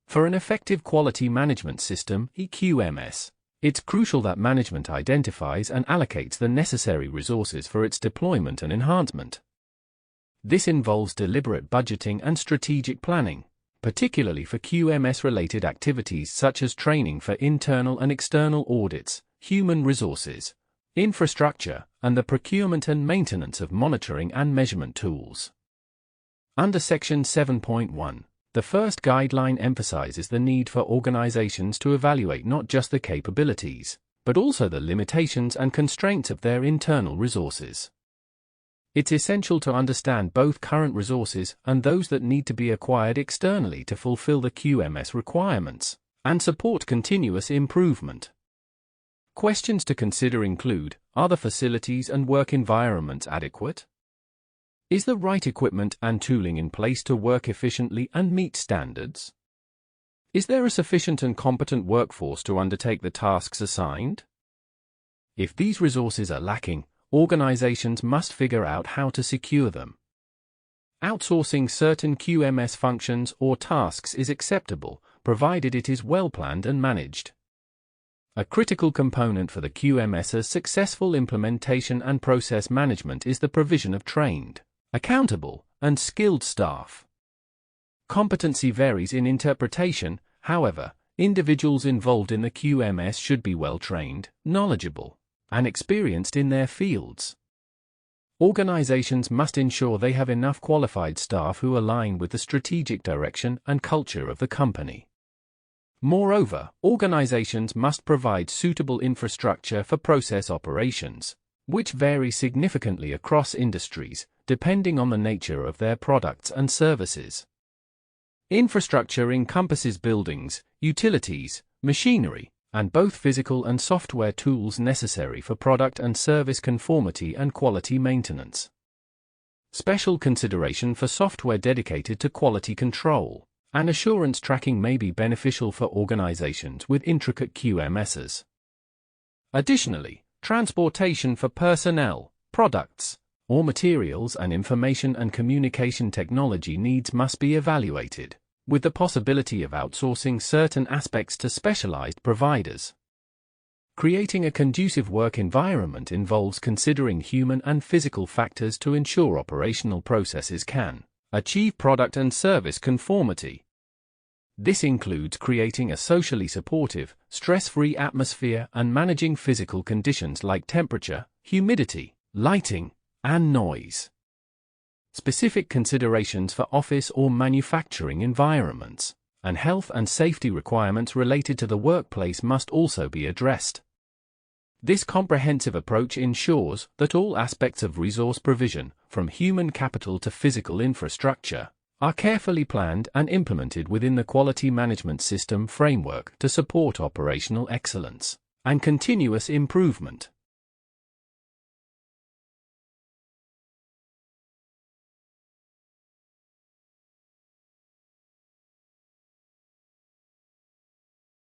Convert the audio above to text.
For an effective quality management system, QMS, it's crucial that management identifies and allocates the necessary resources for its deployment and enhancement. This involves deliberate budgeting and strategic planning, particularly for QMS-related activities such as training for internal and external audits, human resources, infrastructure, and the procurement and maintenance of monitoring and measurement tools. Under Section 7.1, the first guideline emphasizes the need for organizations to evaluate not just the capabilities, but also the limitations and constraints of their internal resources. It's essential to understand both current resources and those that need to be acquired externally to fulfill the QMS requirements and support continuous improvement. Questions to consider include: are the facilities and work environments adequate? Is the right equipment and tooling in place to work efficiently and meet standards? Is there a sufficient and competent workforce to undertake the tasks assigned? If these resources are lacking, organizations must figure out how to secure them. Outsourcing certain QMS functions or tasks is acceptable, provided it is well planned and managed. A critical component for the QMS's successful implementation and process management is the provision of trained, accountable, and skilled staff. Competency varies in interpretation, however, individuals involved in the QMS should be well trained, knowledgeable, and experienced in their fields. Organizations must ensure they have enough qualified staff who align with the strategic direction and culture of the company. Moreover, organizations must provide suitable infrastructure for process operations, which vary significantly across industries, depending on the nature of their products and services. Infrastructure encompasses buildings, utilities, machinery, and both physical and software tools necessary for product and service conformity and quality maintenance. Special consideration for software dedicated to quality control and assurance tracking may be beneficial for organizations with intricate QMSs. Additionally, transportation for personnel, products, or materials and information and communication technology needs must be evaluated, with the possibility of outsourcing certain aspects to specialized providers. Creating a conducive work environment involves considering human and physical factors to ensure operational processes can achieve product and service conformity. This includes creating a socially supportive, stress-free atmosphere and managing physical conditions like temperature, humidity, lighting, and noise. Specific considerations for office or manufacturing environments and health and safety requirements related to the workplace must also be addressed. This comprehensive approach ensures that all aspects of resource provision, from human capital to physical infrastructure, are carefully planned and implemented within the quality management system framework to support operational excellence and continuous improvement.